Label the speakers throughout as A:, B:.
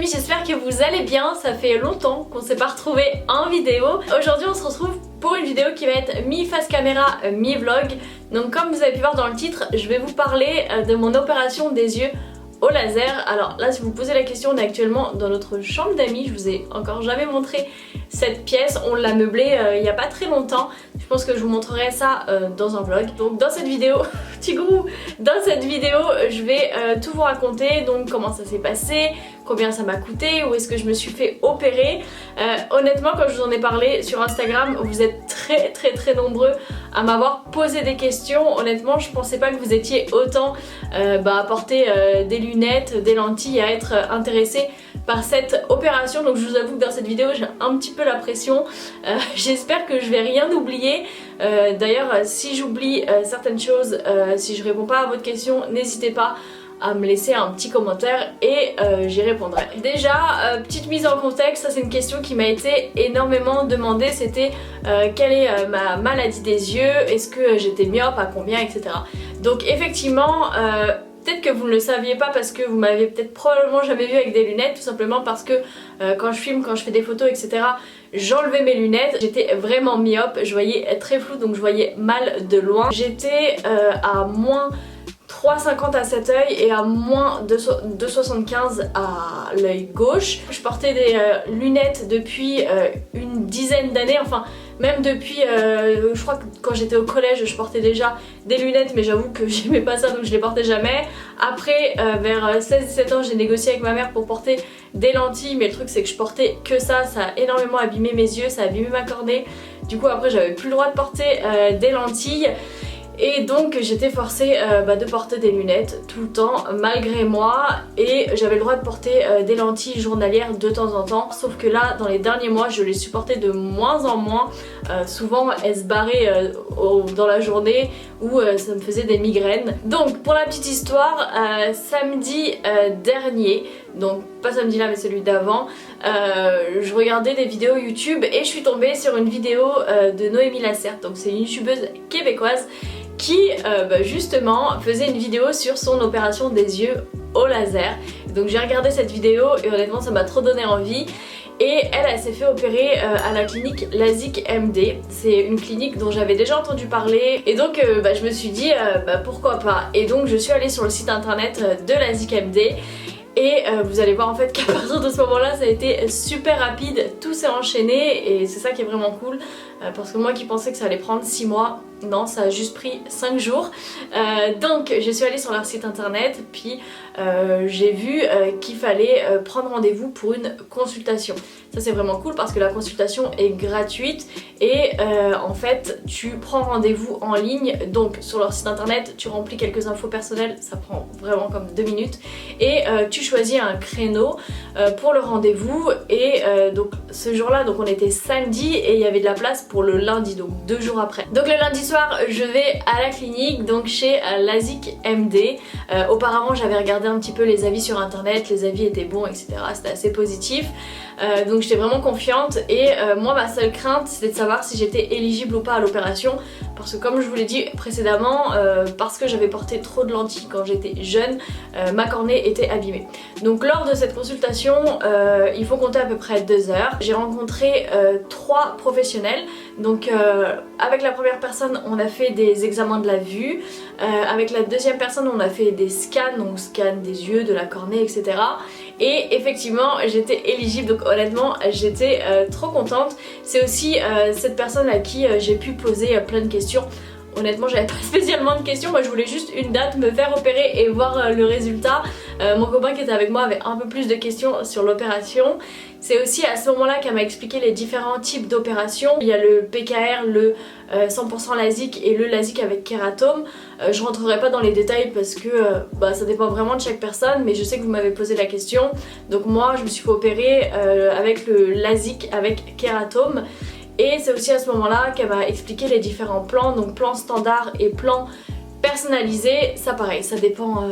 A: amis, j'espère que vous allez bien. Ça fait longtemps qu'on s'est pas retrouvés en vidéo. Aujourd'hui on se retrouve pour une vidéo qui va être mi-face caméra, mi-vlog. Donc comme vous avez pu voir dans le titre, je vais vous parler de mon opération des yeux au laser. Alors là, si vous posez la question, on est actuellement dans notre chambre d'amis. Je vous ai encore jamais montré cette pièce, on l'a meublée il n'y a pas très longtemps. Je pense que je vous montrerai ça dans un vlog. Donc dans cette vidéo, petit gros, dans cette vidéo je vais tout vous raconter. Donc comment ça s'est passé, combien ça m'a coûté, où est-ce que je me suis fait opérer. Honnêtement, quand je vous en ai parlé sur Instagram, vous êtes très nombreux à m'avoir posé des questions. Honnêtement, je pensais pas que vous étiez autant à porter des lunettes, des lentilles, à être intéressés par cette opération. Donc je vous avoue que dans cette vidéo j'ai un petit peu la pression. J'espère que je vais rien oublier. D'ailleurs si j'oublie certaines choses, si je réponds pas à votre question, n'hésitez pas à me laisser un petit commentaire et j'y répondrai. Déjà, petite mise en contexte, ça c'est une question qui m'a été énormément demandée, c'était quelle est ma maladie des yeux, est-ce que j'étais myope, à combien, etc. Donc effectivement, peut-être que vous ne le saviez pas parce que vous m'avez peut-être probablement jamais vu avec des lunettes, tout simplement parce que quand je filme, quand je fais des photos, etc., j'enlevais mes lunettes, j'étais vraiment myope, je voyais très flou, donc je voyais mal de loin. J'étais à moins 3,50 à cet œil et à moins 2,75 à l'œil gauche. Je portais des lunettes depuis une dizaine d'années, enfin même depuis, je crois que quand j'étais au collège je portais déjà des lunettes, mais j'avoue que j'aimais pas ça donc je les portais jamais. Après vers 16-17 ans j'ai négocié avec ma mère pour porter des lentilles, mais le truc c'est que je portais que ça a énormément abîmé mes yeux, ça a abîmé ma cornée. Du coup après j'avais plus le droit de porter des lentilles. Et donc j'étais forcée de porter des lunettes tout le temps malgré moi, et j'avais le droit de porter des lentilles journalières de temps en temps, sauf que là dans les derniers mois je les supportais de moins en moins. Souvent elles se barraient dans la journée ou ça me faisait des migraines. Donc pour la petite histoire, samedi dernier, donc pas samedi là mais celui d'avant, je regardais des vidéos YouTube et je suis tombée sur une vidéo de Noémie Lacerte. Donc c'est une youtubeuse québécoise qui justement faisait une vidéo sur son opération des yeux au laser. Donc j'ai regardé cette vidéo et honnêtement ça m'a trop donné envie. Et elle s'est fait opérer à la clinique LASIK MD. C'est une clinique dont j'avais déjà entendu parler. Et donc je me suis dit pourquoi pas. Et donc je suis allée sur le site internet de LASIK MD. Et vous allez voir en fait qu'à partir de ce moment là ça a été super rapide, tout s'est enchaîné et c'est ça qui est vraiment cool, parce que moi qui pensais que ça allait prendre 6 mois, non, ça a juste pris 5 jours. Donc je suis allée sur leur site internet, puis j'ai vu qu'il fallait prendre rendez-vous pour une consultation. Ça c'est vraiment cool parce que la consultation est gratuite et en fait tu prends rendez-vous en ligne. Donc sur leur site internet tu remplis quelques infos personnelles, ça prend vraiment comme 2 minutes et tu choisis un créneau pour le rendez-vous. Et donc ce jour là, donc on était samedi et il y avait de la place pour le lundi, donc 2 jours après. Donc le lundi soir je vais à la clinique, donc chez LASIK MD. Auparavant j'avais regardé un petit peu les avis sur internet, les avis étaient bons, etc. C'était assez positif. Donc j'étais vraiment confiante et moi ma seule crainte c'était de savoir si j'étais éligible ou pas à l'opération, parce que comme je vous l'ai dit précédemment, parce que j'avais porté trop de lentilles quand j'étais jeune, ma cornée était abîmée. Donc lors de cette consultation il faut compter à peu près 2 heures. J'ai rencontré 3 professionnels. Donc avec la première personne on a fait des examens de la vue, avec la deuxième personne on a fait des scans, donc scan des yeux, de la cornée, etc. Et effectivement j'étais éligible, donc honnêtement j'étais trop contente. C'est aussi cette personne à qui j'ai pu poser plein de questions. Honnêtement j'avais pas spécialement de questions, moi je voulais juste une date, me faire opérer et voir le résultat. Mon copain qui était avec moi avait un peu plus de questions sur l'opération. C'est aussi à ce moment là qu'elle m'a expliqué les différents types d'opérations. Il y a le PKR, le 100% LASIK et le LASIK avec kératome. Je rentrerai pas dans les détails parce que ça dépend vraiment de chaque personne, mais je sais que vous m'avez posé la question. Donc moi je me suis fait opérer avec le LASIK avec kératome. Et c'est aussi à ce moment-là qu'elle m'a expliqué les différents plans, donc plan standard et plan personnalisé. Ça pareil, ça dépend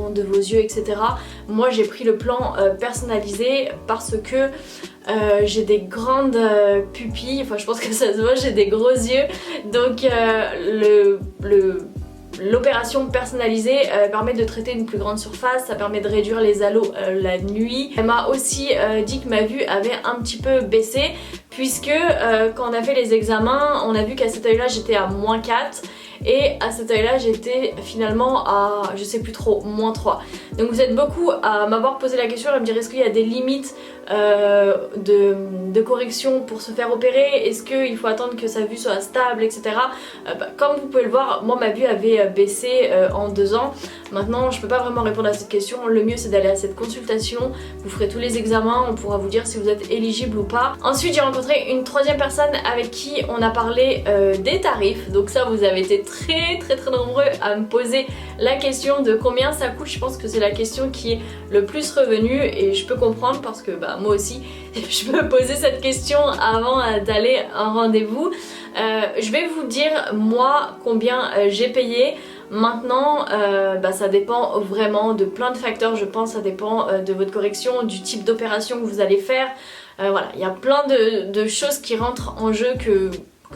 A: de vos yeux, etc. Moi j'ai pris le plan personnalisé parce que j'ai des grandes pupilles, enfin je pense que ça se voit, j'ai des gros yeux. Donc L'opération personnalisée permet de traiter une plus grande surface, ça permet de réduire les halos la nuit. Elle m'a aussi dit que ma vue avait un petit peu baissé puisque quand on a fait les examens, on a vu qu'à cet œil là j'étais à -4 et à cet œil là j'étais finalement à je sais plus trop, -3. Donc vous êtes beaucoup à m'avoir posé la question, à me dire est-ce qu'il y a des limites de correction pour se faire opérer, est-ce qu'il faut attendre que sa vue soit stable, etc. Comme vous pouvez le voir, moi ma vue avait baissé en 2 ans. Maintenant je peux pas vraiment répondre à cette question, le mieux c'est d'aller à cette consultation, vous ferez tous les examens, on pourra vous dire si vous êtes éligible ou pas. Ensuite j'ai rencontré une troisième personne avec qui on a parlé des tarifs, donc ça vous avez été très nombreux à me poser la question de combien ça coûte. Je pense que c'est la question qui est le plus revenue et je peux comprendre parce que moi aussi je peux poser cette question avant d'aller à un rendez-vous. Je vais vous dire moi combien j'ai payé. Maintenant ça dépend vraiment de plein de facteurs, je pense. Ça dépend de votre correction, du type d'opération que vous allez faire. Voilà, il y a plein de choses qui rentrent en jeu que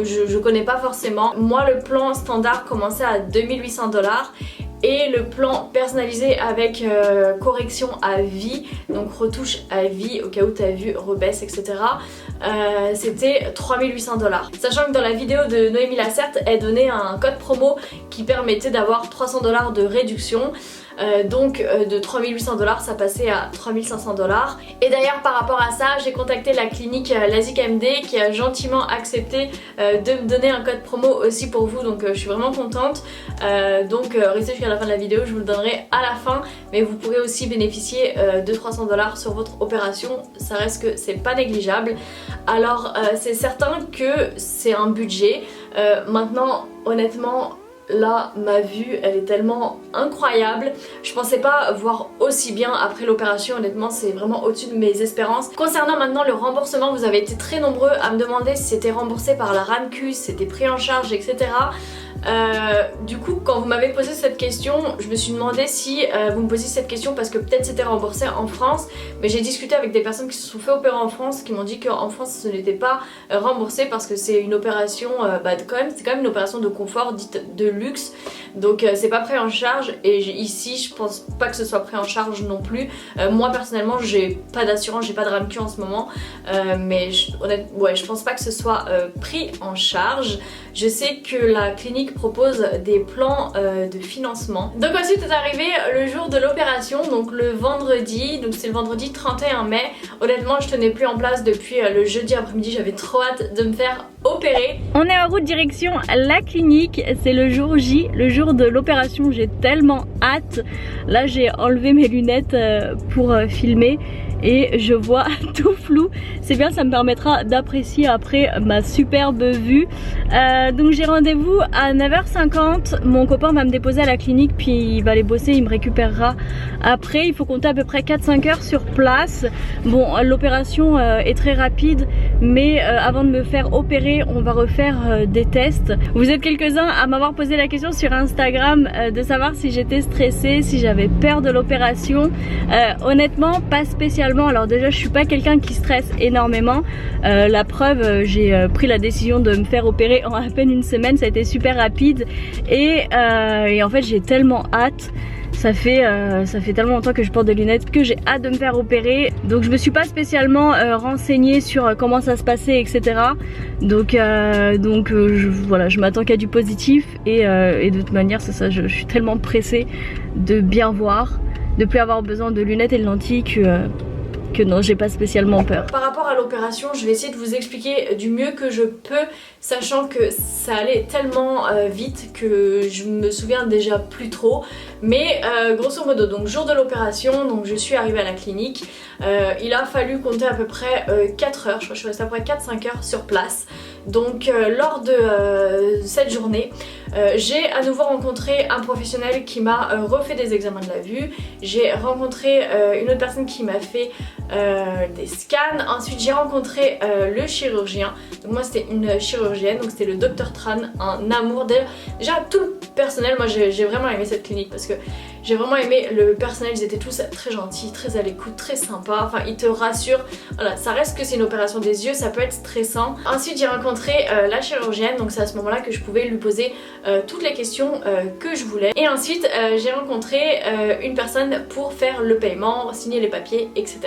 A: je connais pas forcément. Moi le plan standard commençait à 2800 $. Et le plan personnalisé avec correction à vie, donc retouche à vie au cas où ta vue rebaisse, etc. C'était 3800 $. Sachant que dans la vidéo de Noémie Lacerte, elle donnait un code promo qui permettait d'avoir 300 $ de réduction. Donc de 3800 $ ça passait à 3500 $. Et d'ailleurs par rapport à ça j'ai contacté la clinique LASIK MD qui a gentiment accepté de me donner un code promo aussi pour vous, donc je suis vraiment contente. Donc restez jusqu'à la fin de la vidéo, je vous le donnerai à la fin, mais vous pourrez aussi bénéficier de 300 $ sur votre opération, ça reste que c'est pas négligeable. Alors c'est certain que c'est un budget. Maintenant honnêtement là ma vue elle est tellement incroyable, je pensais pas voir aussi bien après l'opération, honnêtement c'est vraiment au-dessus de mes espérances. Concernant maintenant le remboursement, vous avez été très nombreux à me demander si c'était remboursé par la RAMQ, si c'était pris en charge, etc. Du coup quand vous m'avez posé cette question je me suis demandé si vous me posiez cette question parce que peut-être c'était remboursé en France, mais j'ai discuté avec des personnes qui se sont fait opérer en France qui m'ont dit qu'en France ce n'était pas remboursé parce que c'est une opération c'est quand même une opération de confort dite de luxe, donc c'est pas pris en charge. Et ici je pense pas que ce soit pris en charge non plus. Moi personnellement j'ai pas d'assurance, j'ai pas de RAMQ en ce moment, mais je pense pas que ce soit pris en charge. Je sais que la clinique propose des plans de financement. Donc ensuite est arrivé le jour de l'opération, donc le vendredi, donc c'est le vendredi 31 mai. Honnêtement je tenais plus en place depuis le jeudi après-midi, j'avais trop hâte de me faire opérer. On est en route direction la clinique, c'est le jour J, le jour de l'opération, j'ai tellement hâte. Là j'ai enlevé mes lunettes pour filmer et je vois tout flou, c'est bien, ça me permettra d'apprécier après ma superbe vue. Donc j'ai rendez-vous à 9h50, mon copain va me déposer à la clinique puis il va aller bosser, il me récupérera après. Il faut compter à peu près 4-5 heures sur place. Bon l'opération est très rapide, mais avant de me faire opérer on va refaire des tests. Vous êtes quelques-uns à m'avoir posé la question sur Instagram de savoir si j'étais stressée, si j'avais peur de l'opération. Honnêtement pas spécialement. Alors déjà je suis pas quelqu'un qui stresse énormément, la preuve j'ai pris la décision de me faire opérer en à peine une semaine, ça a été super rapide et en fait j'ai tellement hâte. Ça fait tellement longtemps que je porte des lunettes que j'ai hâte de me faire opérer. Donc je me suis pas spécialement renseignée sur comment ça se passait, etc. Donc voilà, je m'attends qu'à du positif et de toute manière c'est ça, je suis tellement pressée de bien voir, de plus avoir besoin de lunettes et de lentilles que non, j'ai pas spécialement peur. Par rapport à l'opération, je vais essayer de vous expliquer du mieux que je peux, sachant que ça allait tellement vite que je me souviens déjà plus trop. Mais grosso modo, donc jour de l'opération, donc je suis arrivée à la clinique. Il a fallu compter à peu près 4 heures, je crois que je suis restée à peu près 4-5 heures sur place. Donc lors de cette journée, j'ai à nouveau rencontré un professionnel qui m'a refait des examens de la vue. J'ai rencontré une autre personne qui m'a fait des scans. Ensuite j'ai rencontré le chirurgien. Donc moi c'était une chirurgienne, donc c'était le Dr Tran, un amour. Déjà tout le personnel, moi j'ai vraiment aimé cette clinique parce que J'ai vraiment aimé le personnel, ils étaient tous très gentils, très à l'écoute, très sympas, enfin ils te rassurent. Voilà, ça reste que c'est une opération des yeux, ça peut être stressant. Ensuite j'ai rencontré la chirurgienne, donc c'est à ce moment là que je pouvais lui poser toutes les questions que je voulais. Et ensuite j'ai rencontré une personne pour faire le paiement, signer les papiers, etc.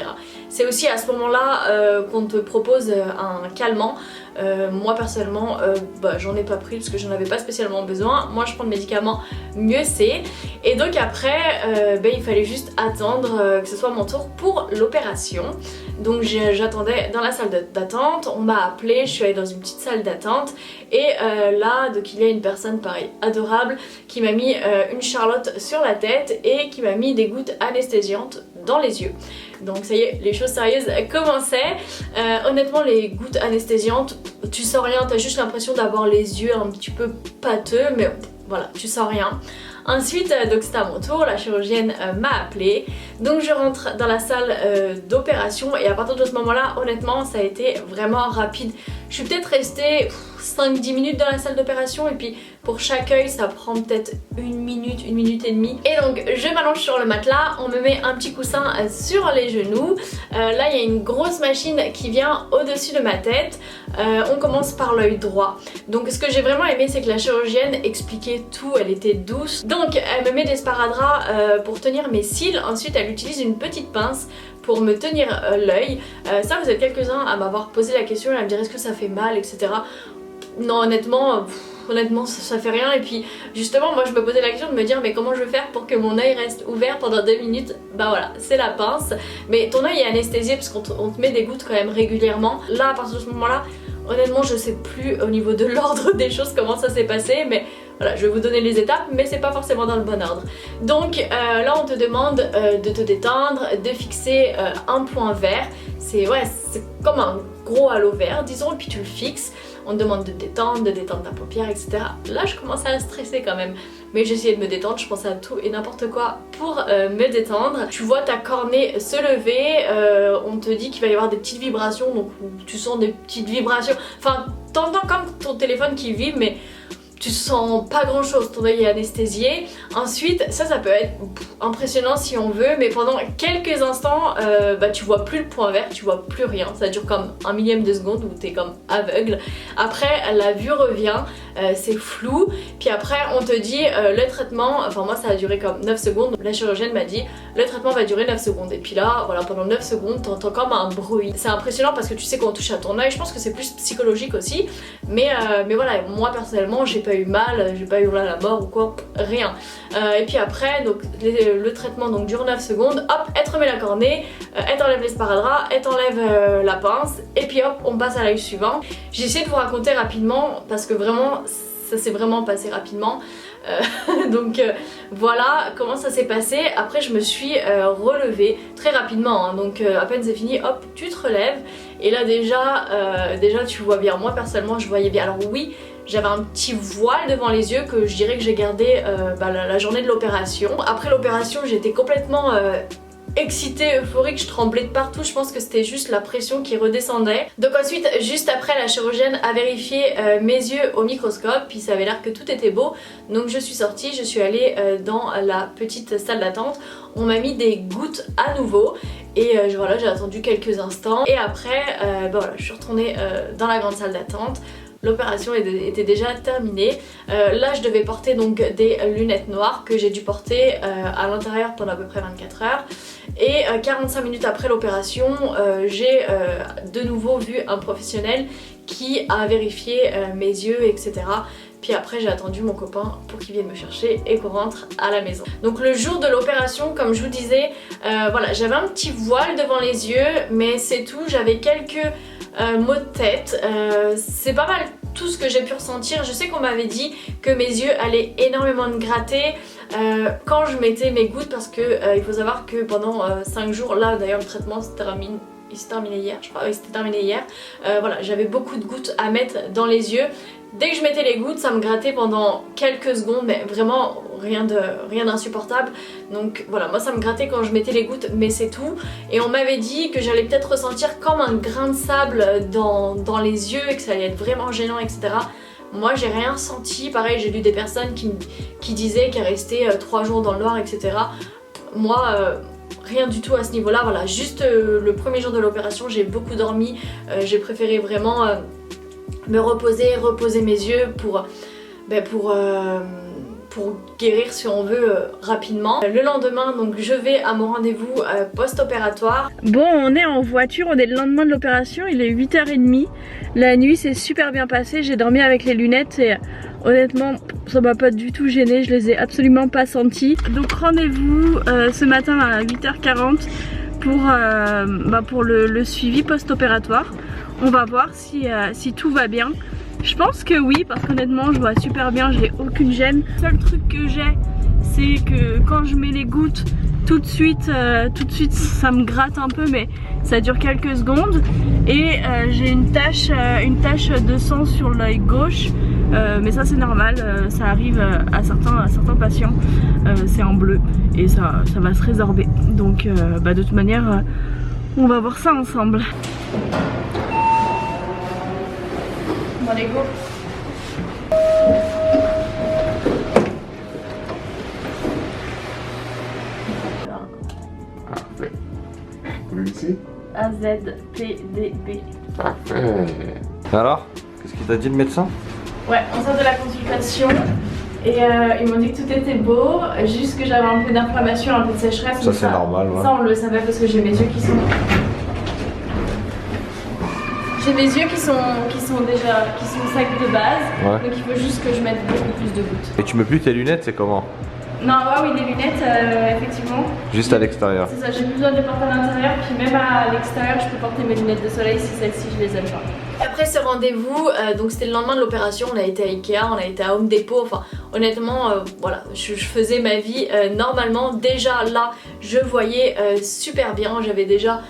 A: C'est aussi à ce moment là qu'on te propose un calmant. Moi personnellement j'en ai pas pris parce que j'en avais pas spécialement besoin. Moi je prends le médicament, mieux c'est. Et donc après il fallait juste attendre que ce soit mon tour pour l'opération. Donc j'attendais dans la salle d'attente, on m'a appelé, je suis allée dans une petite salle d'attente et là donc il y a une personne pareil adorable qui m'a mis une charlotte sur la tête et qui m'a mis des gouttes anesthésiantes dans les yeux. Donc ça y est, les choses sérieuses commençaient. Honnêtement les gouttes anesthésiantes, tu sens rien, t'as juste l'impression d'avoir les yeux un petit peu pâteux, mais voilà, tu sens rien. Ensuite, donc c'était à mon tour, la chirurgienne m'a appelée. Donc je rentre dans la salle d'opération et à partir de ce moment-là, honnêtement, ça a été vraiment rapide. Je suis peut-être restée 5-10 minutes dans la salle d'opération et puis pour chaque œil ça prend peut-être une minute et demie. Et donc je m'allonge sur le matelas, on me met un petit coussin sur les genoux. Là il y a une grosse machine qui vient au-dessus de ma tête. On commence par l'œil droit. Donc ce que j'ai vraiment aimé c'est que la chirurgienne expliquait tout, elle était douce. Donc elle me met des sparadraps pour tenir mes cils. Ensuite elle utilise une petite pince pour me tenir l'œil. Ça vous êtes quelques-uns à m'avoir posé la question et à me dire est-ce que ça fait mal, etc. Non honnêtement ça fait rien. Et puis justement moi je me posais la question de me dire mais comment je vais faire pour que mon œil reste ouvert pendant 2 minutes. Bah voilà, c'est la pince. Mais ton œil est anesthésié parce qu'on te met des gouttes quand même régulièrement. Là à partir de ce moment là honnêtement je sais plus au niveau de l'ordre des choses comment ça s'est passé, mais voilà, je vais vous donner les étapes, mais c'est pas forcément dans le bon ordre. Donc là on te demande de te détendre, de fixer un point vert. C'est comme un gros halo vert disons, et puis tu le fixes. On te demande de détendre ta paupière, etc. Là je commençais à stresser quand même, mais j'essayais de me détendre, je pensais à tout et n'importe quoi pour me détendre. Tu vois ta cornée se lever, on te dit qu'il va y avoir des petites vibrations, donc tu sens des petites vibrations, enfin t'entends comme ton téléphone qui vibre, mais tu sens pas grand chose, ton œil est anesthésié. Ensuite ça peut être impressionnant si on veut, mais pendant quelques instants tu vois plus le point vert, tu vois plus rien, ça dure comme un millième de seconde où t'es comme aveugle. Après la vue revient, c'est flou, puis après on te dit le traitement, enfin moi ça a duré comme 9 secondes, la chirurgienne m'a dit le traitement va durer 9 secondes et puis là voilà pendant 9 secondes t'entends comme un bruit. C'est impressionnant parce que tu sais qu'on touche à ton œil, je pense que c'est plus psychologique aussi, mais voilà, moi personnellement j'ai pas eu mal, j'ai pas hurlé à la mort ou quoi, rien. Et puis après donc le traitement donc dure 9 secondes, hop elle te remet la cornée, elle t'enlève les sparadraps, elle t'enlève la pince et puis hop on passe à l'œil suivant. J'ai essayé de vous raconter rapidement parce que vraiment ça s'est vraiment passé rapidement. Donc voilà comment ça s'est passé. Après je me suis relevée très rapidement, hein. Donc à peine c'est fini, hop tu te relèves et là déjà tu vois bien. Moi personnellement je voyais bien. Alors oui j'avais un petit voile devant les yeux que je dirais que j'ai gardé la journée de l'opération. Après l'opération j'étais complètement excitée, euphorique, je tremblais de partout, je pense que c'était juste la pression qui redescendait. Donc ensuite, juste après, la chirurgienne a vérifié mes yeux au microscope, puis ça avait l'air que tout était beau. Donc je suis sortie, je suis allée dans la petite salle d'attente, on m'a mis des gouttes à nouveau. Et voilà, j'ai attendu quelques instants et après voilà, je suis retournée dans la grande salle d'attente. L'opération était déjà terminée. Là je devais porter donc des lunettes noires que j'ai dû porter à l'intérieur pendant à peu près 24 heures. Et 45 minutes après l'opération, j'ai de nouveau vu un professionnel qui a vérifié mes yeux, etc. Puis après j'ai attendu mon copain pour qu'il vienne me chercher et qu'on rentre à la maison. Donc le jour de l'opération, comme je vous disais, voilà, j'avais un petit voile devant les yeux, mais c'est tout. J'avais quelques maux de tête, c'est pas mal tout ce que j'ai pu ressentir. Je sais qu'on m'avait dit que mes yeux allaient énormément me gratter quand je mettais mes gouttes, parce que il faut savoir que pendant 5 jours, là d'ailleurs le traitement il s'est terminé hier, je crois, oui c'était terminé hier, voilà, j'avais beaucoup de gouttes à mettre dans les yeux. Dès que je mettais les gouttes ça me grattait pendant quelques secondes, mais vraiment rien d'insupportable. Donc voilà, moi ça me grattait quand je mettais les gouttes, mais c'est tout. Et on m'avait dit que j'allais peut-être ressentir comme un grain de sable dans les yeux et que ça allait être vraiment gênant, etc. Moi j'ai rien senti, pareil j'ai lu des personnes qui disaient qu'elles restaient 3 jours dans le noir, etc. Moi rien du tout à ce niveau là, voilà, juste le premier jour de l'opération j'ai beaucoup dormi, j'ai préféré vraiment me reposer mes yeux pour guérir si on veut rapidement. Le lendemain donc je vais à mon rendez-vous post-opératoire. Bon, on est en voiture, on est le lendemain de l'opération, il est 8h30. La nuit s'est super bien passée, j'ai dormi avec les lunettes et honnêtement ça m'a pas du tout gêné, je les ai absolument pas senties. Donc rendez-vous ce matin à 8h40 pour le suivi post-opératoire. On va voir si tout va bien. Je pense que oui, parce qu'honnêtement je vois super bien, j'ai aucune gêne. Le seul truc que j'ai, c'est que quand je mets les gouttes, tout de suite ça me gratte un peu, mais ça dure quelques secondes. Et j'ai une tache de sang sur l'œil gauche, mais ça c'est normal, ça arrive à certains patients. C'est en bleu et ça va se résorber. Donc de toute manière, on va voir ça ensemble. Bon, allez, go.
B: Parfait. Vous le ici?
A: AZPDB.
B: Parfait. Alors, qu'est-ce qu'il t'a dit le médecin?
A: Ouais, on sort de la consultation et ils m'ont dit que tout était beau, juste que j'avais un peu d'inflammation, un peu de sécheresse.
B: Ça c'est normal, ouais.
A: Ça on le savait parce que j'ai mes yeux qui sont... J'ai mes yeux qui sont secs de base, ouais. Donc il faut juste que je mette beaucoup plus de gouttes.
B: Et tu mets plus tes lunettes, c'est comment?
A: Non, oui, les lunettes, effectivement.
B: Juste à l'extérieur.
A: C'est ça, j'ai plus besoin de les porter à l'intérieur, puis même à l'extérieur, je peux porter mes lunettes de soleil si celles-ci je les aime pas. Après ce rendez-vous, donc c'était le lendemain de l'opération, on a été à Ikea, on a été à Home Depot, enfin honnêtement, voilà, je faisais ma vie normalement. Déjà là, je voyais super bien, j'avais déjà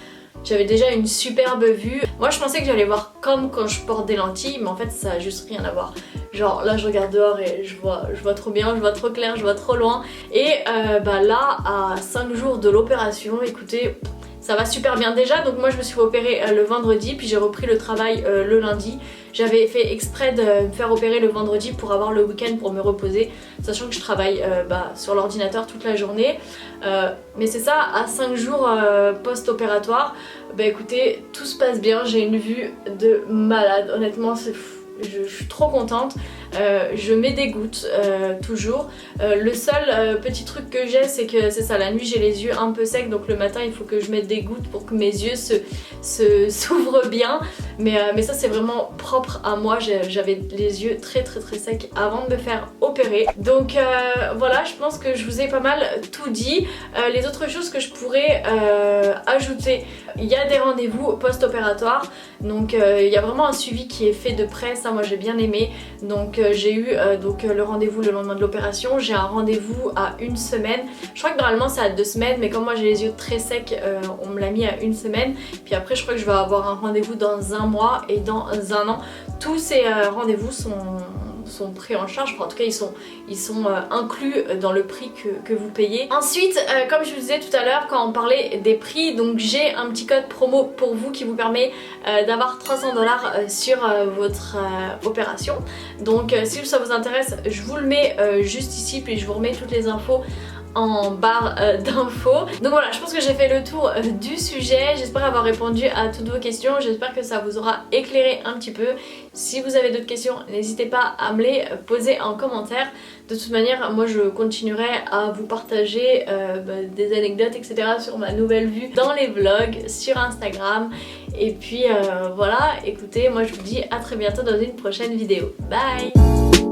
A: une superbe vue. Moi je pensais que j'allais voir comme quand je porte des lentilles, mais en fait ça a juste rien à voir. Genre là je regarde dehors et je vois trop bien, je vois trop clair, je vois trop loin. Et là à 5 jours de l'opération, écoutez, ça va super bien déjà. Donc moi je me suis fait opérer le vendredi, puis j'ai repris le travail le lundi. J'avais fait exprès de me faire opérer le vendredi pour avoir le week-end pour me reposer, sachant que je travaille sur l'ordinateur toute la journée. Mais c'est ça, à 5 jours post-opératoire, écoutez, tout se passe bien, j'ai une vue de malade, honnêtement c'est fou. Je suis trop contente, je mets des gouttes toujours. Le seul petit truc que j'ai, c'est que c'est ça, la nuit j'ai les yeux un peu secs, donc le matin il faut que je mette des gouttes pour que mes yeux s'ouvrent bien. Mais ça c'est vraiment propre à moi, j'avais les yeux très secs avant de me faire opérer. Donc voilà, je pense que je vous ai pas mal tout dit. Les autres choses que je pourrais ajouter, il y a des rendez-vous post-opératoires, donc il y a vraiment un suivi qui est fait de près. Ça moi j'ai bien aimé. Donc j'ai eu le rendez-vous le lendemain de l'opération, j'ai un rendez-vous à 1 semaine. Je crois que normalement c'est à 2 semaines, mais comme moi j'ai les yeux très secs, on me l'a mis à 1 semaine. Puis après je crois que je vais avoir un rendez-vous dans 1 mois et dans 1 an. Tous ces rendez-vous sont pris en charge, enfin, en tout cas ils sont inclus dans le prix que vous payez. Ensuite, comme je vous disais tout à l'heure quand on parlait des prix, donc j'ai un petit code promo pour vous qui vous permet d'avoir 300 $ sur votre opération. Donc si ça vous intéresse, je vous le mets juste ici, puis je vous remets toutes les infos en barre d'infos. Donc voilà, je pense que j'ai fait le tour du sujet. J'espère avoir répondu à toutes vos questions. J'espère que ça vous aura éclairé un petit peu. Si vous avez d'autres questions, n'hésitez pas à me les poser en commentaire. De toute manière, moi je continuerai à vous partager des anecdotes, etc. sur ma nouvelle vue dans les vlogs, sur Instagram. Et puis voilà, écoutez, moi je vous dis à très bientôt dans une prochaine vidéo. Bye!